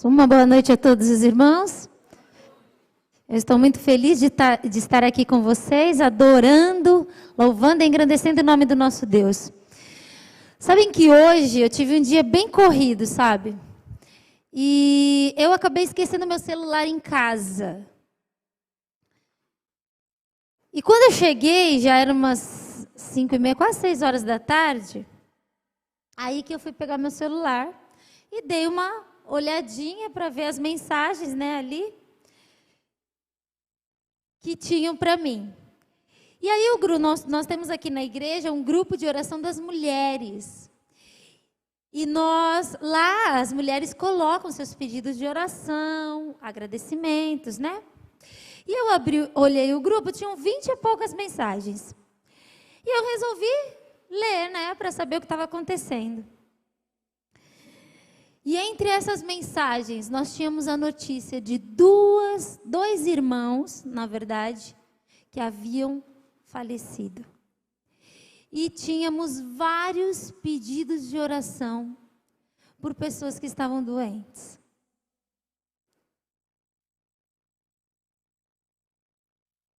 Uma boa noite a todos os irmãos. Eu estou muito feliz de estar aqui com vocês, adorando, louvando e engrandecendo o nome do nosso Deus. Sabem que hoje eu tive um dia bem corrido, sabe? E eu acabei esquecendo meu celular em casa. E quando eu cheguei, já eram umas 5h30, quase 6 horas da tarde, aí que eu fui pegar meu celular e dei uma olhadinha para ver as mensagens, né, ali, que tinham para mim. E aí nós temos aqui na igreja um grupo de oração das mulheres. E lá as mulheres colocam seus pedidos de oração, agradecimentos, né? E eu olhei o grupo, tinham 20 e poucas mensagens. E eu resolvi ler, né, para saber o que estava acontecendo. E entre essas mensagens, nós tínhamos a notícia de dois irmãos, na verdade, que haviam falecido. E tínhamos vários pedidos de oração por pessoas que estavam doentes.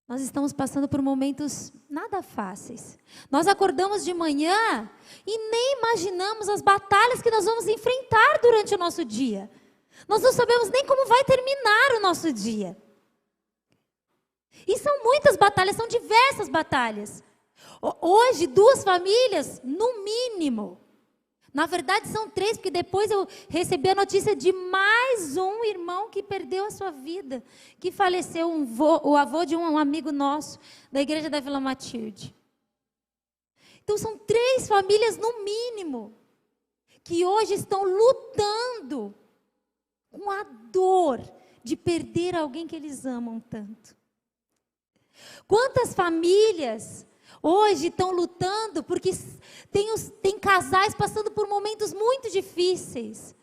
Nós estamos passando por momentos nada fáceis. Nós acordamos de manhã e nem imaginamos as batalhas que nós vamos enfrentar durante o nosso dia. Nós não sabemos nem como vai terminar o nosso dia. E são muitas batalhas, são diversas batalhas. Hoje, 2 famílias, no mínimo. Na verdade, são 3, porque depois eu recebi a notícia de mais um irmão que perdeu a sua vida, que faleceu, o avô de um amigo nosso, da igreja da Vila Matilde. Então, são 3 famílias, no mínimo, que hoje estão lutando com a dor de perder alguém que eles amam tanto. Quantas famílias hoje estão lutando porque tem casais passando por momentos muito difíceis.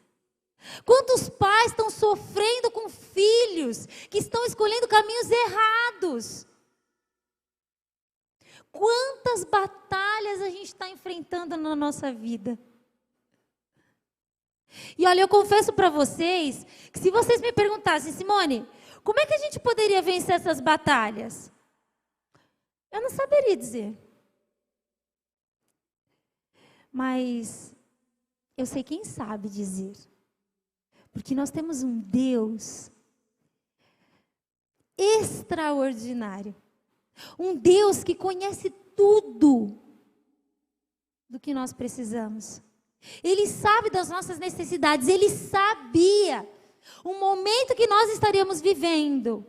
Quantos pais estão sofrendo com filhos que estão escolhendo caminhos errados? Quantas batalhas a gente está enfrentando na nossa vida? E olha, eu confesso para vocês que se vocês me perguntassem, Simone, como é que a gente poderia vencer essas batalhas? Eu não saberia dizer. Mas eu sei quem sabe dizer. Porque nós temos um Deus extraordinário. Um Deus que conhece tudo do que nós precisamos. Ele sabe das nossas necessidades. Ele sabia o momento que nós estaríamos vivendo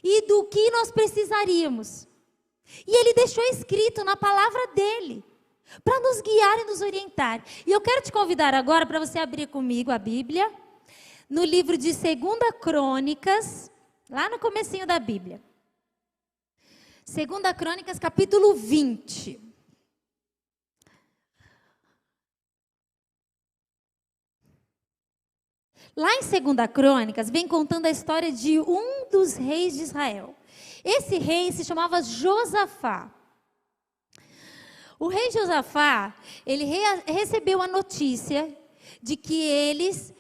e do que nós precisaríamos. E Ele deixou escrito na palavra dEle, para nos guiar e nos orientar. E eu quero te convidar agora para você abrir comigo a Bíblia, no livro de 2 Crônicas, lá no comecinho da Bíblia. 2 Crônicas, capítulo 20. Lá em 2 Crônicas, vem contando a história de um dos reis de Israel. Esse rei se chamava Josafá. O rei Josafá, ele recebeu a notícia de que eles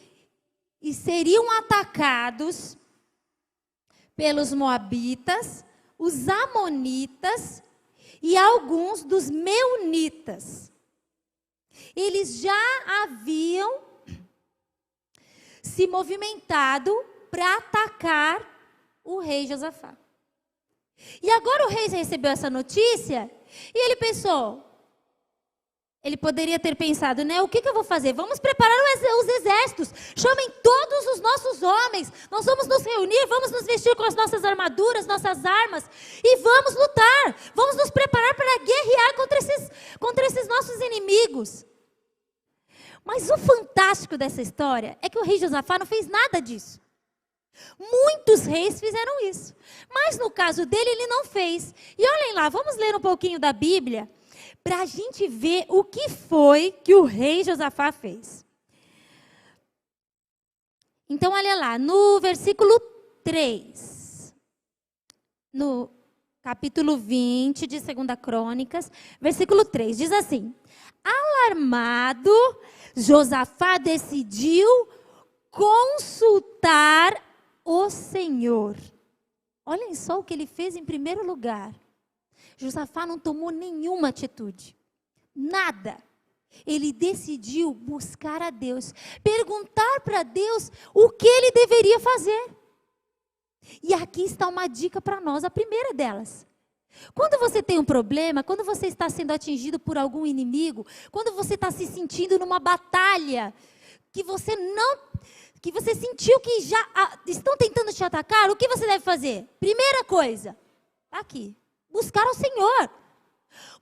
seriam atacados pelos moabitas, os amonitas e alguns dos meunitas. Eles já haviam se movimentado para atacar o rei Josafá. E agora o rei recebeu essa notícia e ele pensou, ele poderia ter pensado, né? O que eu vou fazer? Vamos preparar os exércitos, chamem todos os nossos homens, nós vamos nos reunir, vamos nos vestir com as nossas armaduras, nossas armas e vamos lutar, vamos nos preparar para guerrear contra esses nossos inimigos. Mas o fantástico dessa história é que o rei Josafá não fez nada disso. Muitos reis fizeram isso, mas no caso dele, ele não fez. E olhem lá, vamos ler um pouquinho da Bíblia, para a gente ver o que foi que o rei Josafá fez. Então, olha lá, no versículo 3, no capítulo 20 de 2 Crônicas, versículo 3, diz assim: alarmado, Josafá decidiu consultar o Senhor. Olhem só o que ele fez em primeiro lugar. Josafá não tomou nenhuma atitude, nada. Ele decidiu buscar a Deus, perguntar para Deus o que ele deveria fazer. E aqui está uma dica para nós, a primeira delas. Quando você tem um problema, quando você está sendo atingido por algum inimigo, quando você está se sentindo numa batalha, que você sentiu que já estão tentando te atacar, o que você deve fazer? Primeira coisa, aqui, buscar ao Senhor.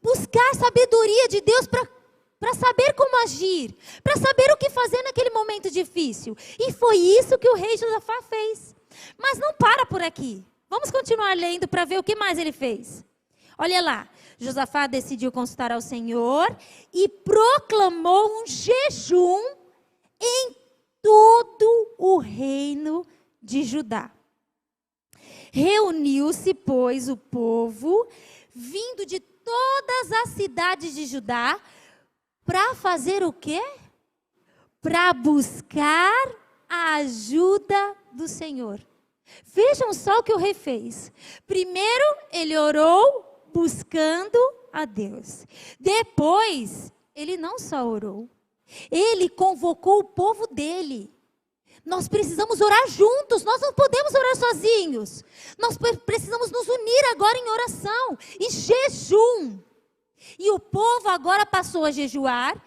Buscar sabedoria de Deus para saber como agir, para saber o que fazer naquele momento difícil. E foi isso que o rei Josafá fez. Mas não para por aqui. Vamos continuar lendo para ver o que mais ele fez. Olha lá, Josafá decidiu consultar ao Senhor e proclamou um jejum em todo o reino de Judá. Reuniu-se, pois, o povo, vindo de todas as cidades de Judá, para fazer o quê? Para buscar a ajuda do Senhor. Vejam só o que o rei fez. Primeiro, ele orou buscando a Deus. Depois, ele não só orou, ele convocou o povo dele. Nós precisamos orar juntos, nós não podemos orar sozinhos. Nós precisamos nos unir agora em oração e jejum. E o povo agora passou a jejuar.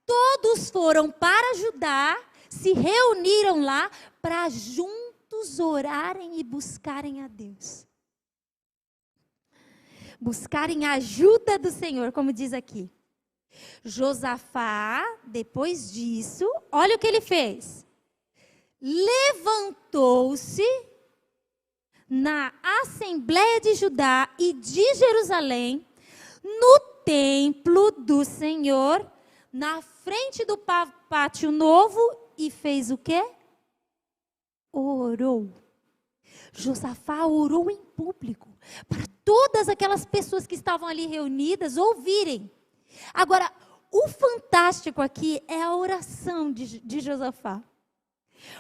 Todos foram para Judá, se reuniram lá para juntos orarem e buscarem a Deus. Buscarem a ajuda do Senhor, como diz aqui. Josafá, depois disso, olha o que ele fez. Levantou-se na Assembleia de Judá e de Jerusalém, no templo do Senhor, na frente do pátio novo, e fez o quê? Orou. Josafá orou em público, para todas aquelas pessoas que estavam ali reunidas ouvirem. Agora, o fantástico aqui é a oração de Josafá.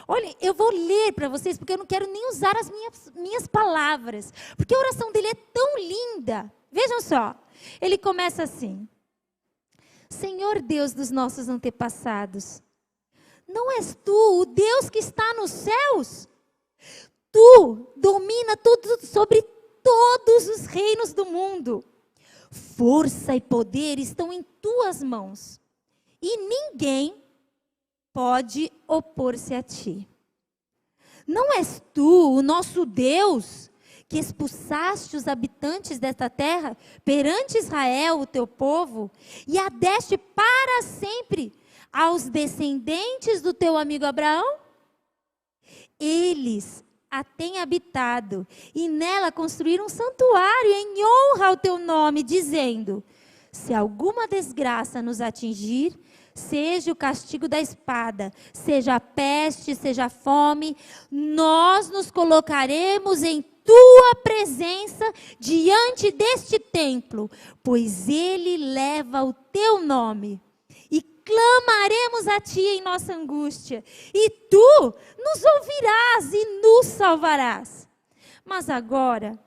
Olha, eu vou ler para vocês, porque eu não quero nem usar as minhas palavras, porque a oração dele é tão linda. Vejam só, ele começa assim: Senhor Deus dos nossos antepassados, não és tu o Deus que está nos céus? Tu domina tudo sobre todos os reinos do mundo. Força e poder estão em tuas mãos, e ninguém pode opor-se a ti. Não és tu o nosso Deus, que expulsaste os habitantes desta terra perante Israel, o teu povo, e a deste para sempre aos descendentes do teu amigo Abraão? Eles a têm habitado e nela construíram um santuário em honra ao teu nome, dizendo: se alguma desgraça nos atingir, seja o castigo da espada, seja a peste, seja a fome, nós nos colocaremos em tua presença diante deste templo, pois ele leva o teu nome. E clamaremos a ti em nossa angústia, e tu nos ouvirás e nos salvarás. Mas agora,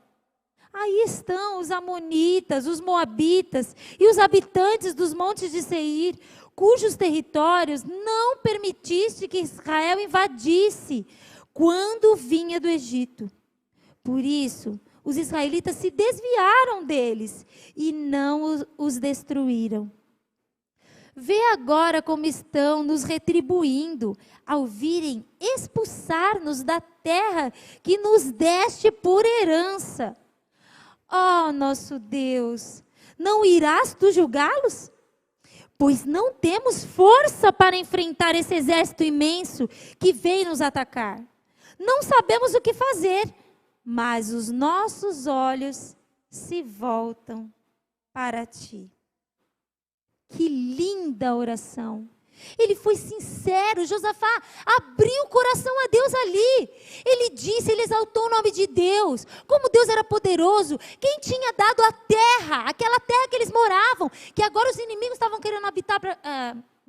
aí estão os amonitas, os moabitas e os habitantes dos montes de Seir, cujos territórios não permitiste que Israel invadisse quando vinha do Egito. Por isso, os israelitas se desviaram deles e não os destruíram. Vê agora como estão nos retribuindo ao virem expulsar-nos da terra que nos deste por herança. Ó nosso Deus, não irás tu julgá-los? Pois não temos força para enfrentar esse exército imenso que veio nos atacar. Não sabemos o que fazer, mas os nossos olhos se voltam para ti. Que linda oração. Ele foi sincero. Josafá abriu o coração a Deus ali. Ele disse, ele exaltou o nome de Deus, como Deus era poderoso, quem tinha dado a terra, aquela terra que eles moravam, que agora os inimigos estavam querendo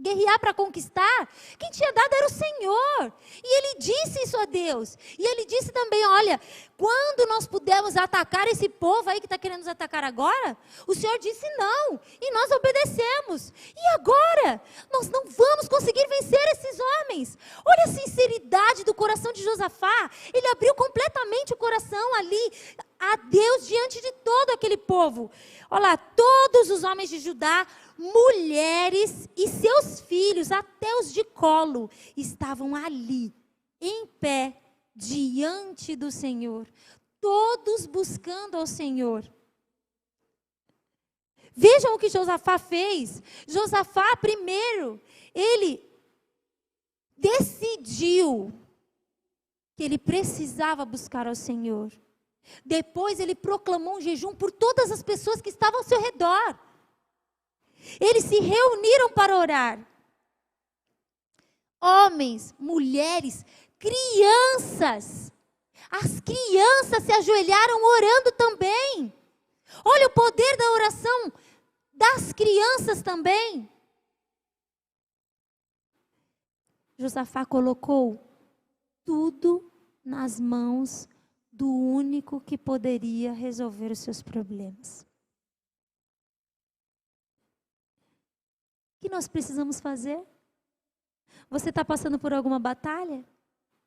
guerrear para conquistar, quem tinha dado era o Senhor. E ele disse isso a Deus. E ele disse também, olha, quando nós pudermos atacar esse povo aí que está querendo nos atacar agora, o Senhor disse não, e nós obedecemos. E agora, nós não vamos conseguir vencer esses homens. Olha a sinceridade do coração de Josafá. Ele abriu completamente o coração ali a Deus diante de todo aquele povo. Olha lá, todos os homens de Judá, mulheres e seus filhos, até os de colo, estavam ali, em pé, diante do Senhor, todos buscando ao Senhor. Vejam o que Josafá fez. Josafá, primeiro, ele decidiu que ele precisava buscar ao Senhor. Depois ele proclamou um jejum por todas as pessoas que estavam ao seu redor. Eles se reuniram para orar. Homens, mulheres, crianças. As crianças se ajoelharam orando também. Olha o poder da oração das crianças também. Josafá colocou tudo nas mãos do único que poderia resolver os seus problemas. O que nós precisamos fazer? Você está passando por alguma batalha?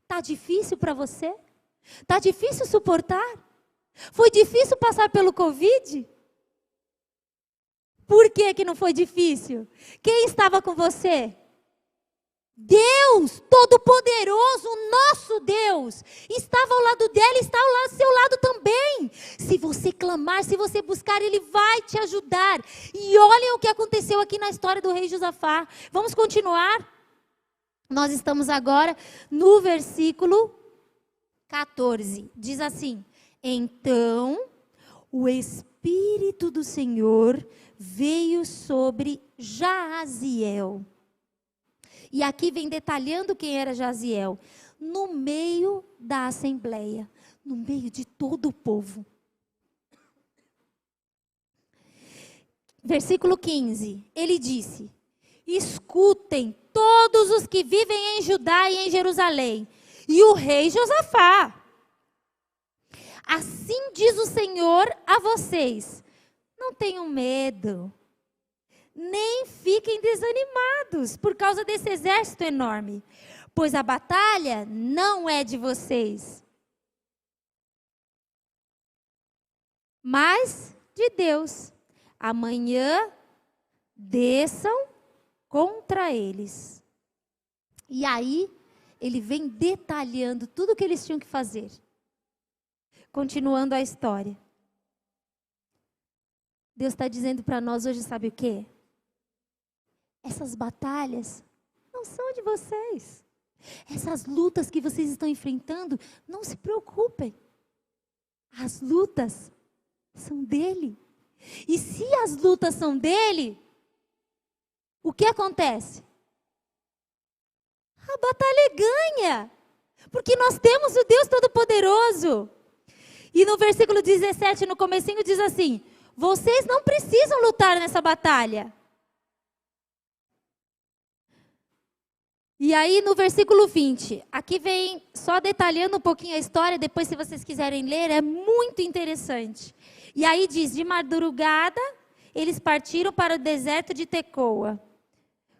Está difícil para você? Está difícil suportar? Foi difícil passar pelo Covid? Por que não foi difícil? Quem estava com você? Deus Todo-Poderoso, o nosso Deus, estava ao lado dela, está ao seu lado também. Se você clamar, se você buscar, Ele vai te ajudar. E olhem o que aconteceu aqui na história do rei Josafá. Vamos continuar? Nós estamos agora no versículo 14. Diz assim: então o Espírito do Senhor veio sobre Jaziel. E aqui vem detalhando quem era Jaziel. No meio da assembleia, no meio de todo o povo. Versículo 15, ele disse: escutem todos os que vivem em Judá e em Jerusalém, e o rei Josafá. Assim diz o Senhor a vocês: não tenham medo, nem fiquem desanimados por causa desse exército enorme, pois a batalha não é de vocês, mas de Deus. Amanhã desçam contra eles. E aí, ele vem detalhando tudo o que eles tinham que fazer. Continuando a história. Deus está dizendo para nós hoje, sabe o quê? Essas batalhas não são de vocês. Essas lutas que vocês estão enfrentando, não se preocupem. As lutas são dele. E se as lutas são dele, o que acontece? A batalha ganha. Porque nós temos o Deus Todo-Poderoso. E no versículo 17, no comecinho, diz assim: vocês não precisam lutar nessa batalha. E aí no versículo 20, aqui vem só detalhando um pouquinho a história, depois se vocês quiserem ler, é muito interessante. E aí diz: de madrugada, eles partiram para o deserto de Tecoa.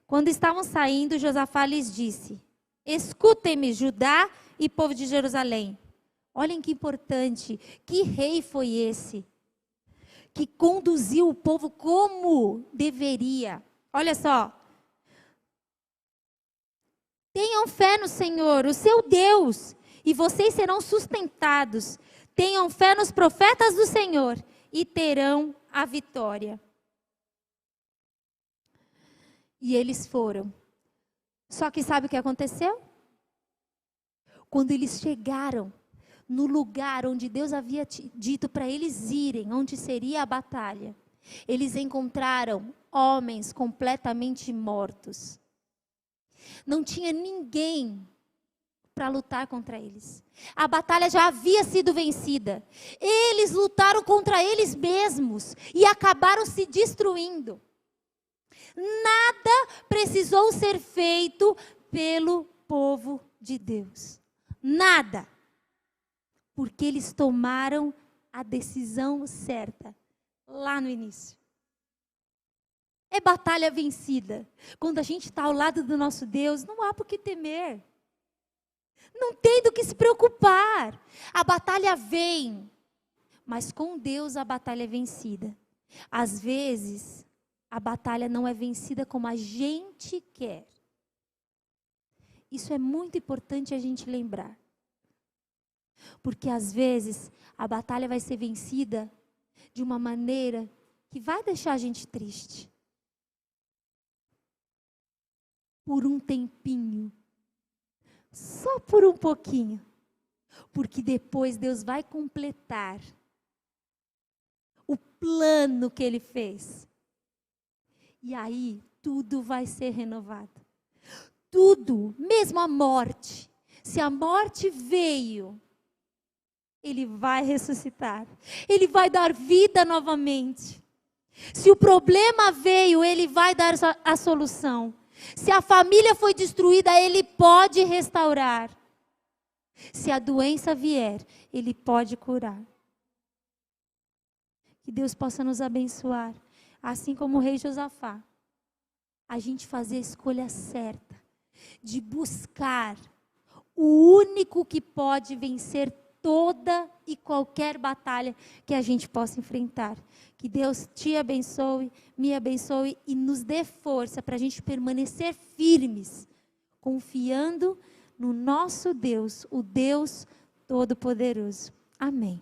Quando estavam saindo, Josafá lhes disse: escutem-me, Judá e povo de Jerusalém. Olhem que importante, que rei foi esse? Que conduziu o povo como deveria. Olha só. Tenham fé no Senhor, o seu Deus, e vocês serão sustentados. Tenham fé nos profetas do Senhor e terão a vitória. E eles foram. Só que sabe o que aconteceu? Quando eles chegaram no lugar onde Deus havia dito para eles irem, onde seria a batalha, eles encontraram homens completamente mortos. Não tinha ninguém para lutar contra eles. A batalha já havia sido vencida. Eles lutaram contra eles mesmos e acabaram se destruindo. Nada precisou ser feito pelo povo de Deus. Nada. Porque eles tomaram a decisão certa lá no início. É batalha vencida. Quando a gente está ao lado do nosso Deus, não há por que temer. Não tem do que se preocupar. A batalha vem, mas com Deus a batalha é vencida. Às vezes, a batalha não é vencida como a gente quer. Isso é muito importante a gente lembrar. Porque às vezes, a batalha vai ser vencida de uma maneira que vai deixar a gente triste. Por um tempinho. Só por um pouquinho. Porque depois Deus vai completar o plano que Ele fez. E aí, tudo vai ser renovado. Tudo, mesmo a morte. Se a morte veio, Ele vai ressuscitar. Ele vai dar vida novamente. Se o problema veio, Ele vai dar a solução. Se a família foi destruída, Ele pode restaurar. Se a doença vier, Ele pode curar. Que Deus possa nos abençoar. Assim como o rei Josafá. A gente fazer a escolha certa. De buscar o único que pode vencer toda e qualquer batalha que a gente possa enfrentar. Que Deus te abençoe, me abençoe e nos dê força para a gente permanecer firmes, confiando no nosso Deus, o Deus Todo-Poderoso. Amém.